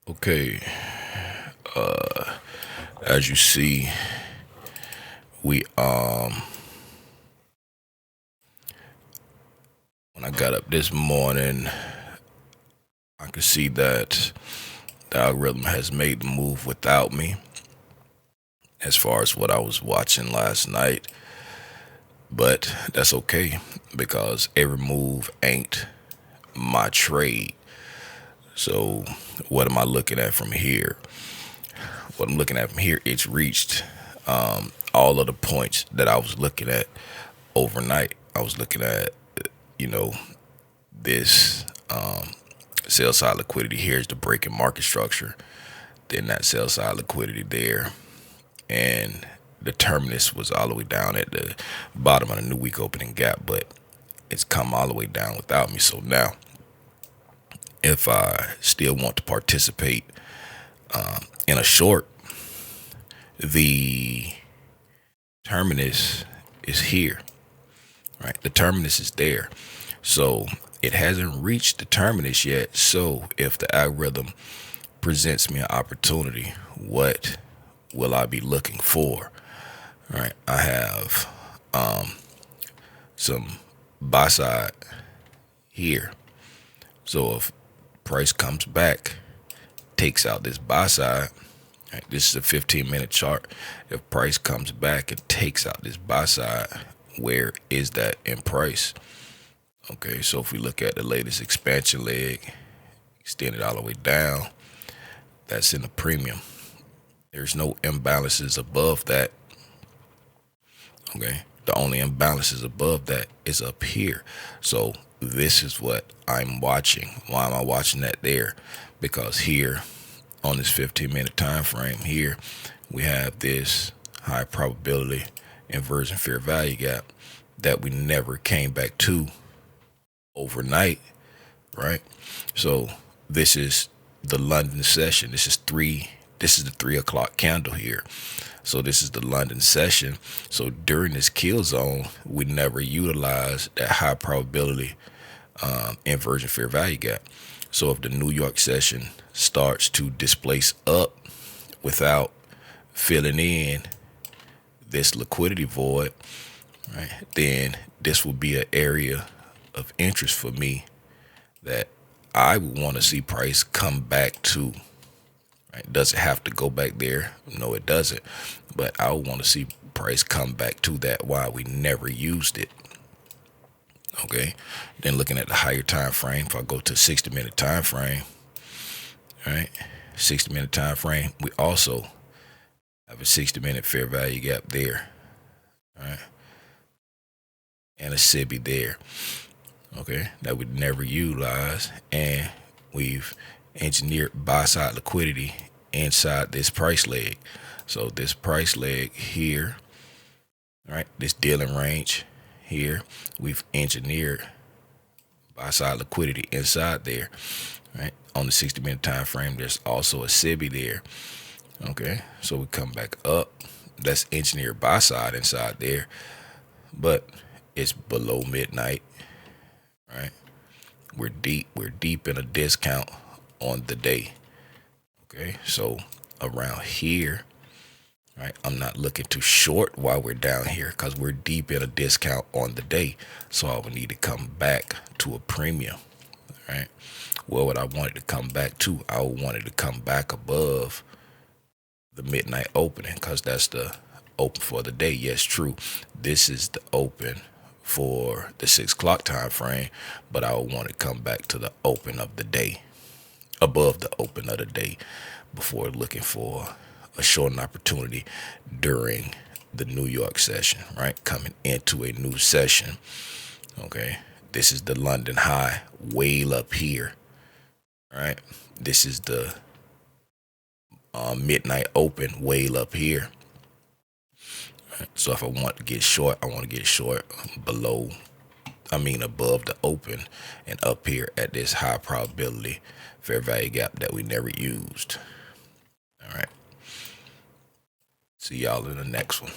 Okay, as you see, we when I got up this morning, I could see that the algorithm has made the move without me as far as what I was watching last night. But that's okay because every move ain't my trade. So what am I looking at from here? What I'm looking at from here, it's reached all of the points that I was looking at overnight. I was looking at, you know, this sell side liquidity. Here's the break in market structure. Then that sell side liquidity there. And the terminus was all the way down at the bottom of the new week opening gap, but it's come all the way down without me. So now, if I still want to participate in a short, the terminus is here, right? The terminus is there. So it hasn't reached the terminus yet. So if the algorithm presents me an opportunity, what will I be looking for? All right, I have some buy side here. So if price comes back, takes out this buy side, right, this is a 15-minute chart. If price comes back and takes out this buy side, where is that in price? Okay, so if we look at the latest expansion leg, extended all the way down, that's in the premium. There's no imbalances above that. Okay, the only imbalances above that is up here. So this is what I'm watching. Why am I watching that there? Because here on this 15-minute time frame here, we have this high probability inversion fair value gap that we never came back to overnight, right? So this is the London session. This is the 3 o'clock candle here. So this is the London session. So during this kill zone, we never utilized that high probability inversion fair value gap. So if the New York session starts to displace up without filling in this liquidity void, right, then this will be an area of interest for me that I would want to see price come back to. Right? Does it have to go back there? No, it doesn't. But I would want to see price come back to that. Why we never used it. Okay. Then looking at the higher time frame, if I go to 60-minute time frame, right, 60-minute time frame, we also have a 60-minute fair value gap there, right, and a SIBI there. Okay, that we never utilize, and we've engineered buy side liquidity inside this price leg. So this price leg here, right, this dealing range here, we've engineered buy side liquidity inside there, right? On the 60-minute time frame, there's also a SIBI there. Okay, so we come back up. That's engineered buy side inside there, but it's below midnight, right? We're deep in a discount on the day. Okay, so around here, right, I'm not looking to short while we're down here because we're deep in a discount on the day. So I would need to come back to a premium, right? What would I want it to come back to? I would want it to come back above the midnight opening because that's the open for the day. Yes, true. This is the open for the 6 o'clock time frame, but I would want to come back to the open of the day, above the open of the day, before looking for a shorting opportunity during the New York session, right? Coming into a new session. Okay, this is the London high way up here, right? This is the midnight open way up here. So if I want to get short, I want to get short above the open and up here at this high probability fair value gap that we never used. All right. See y'all in the next one.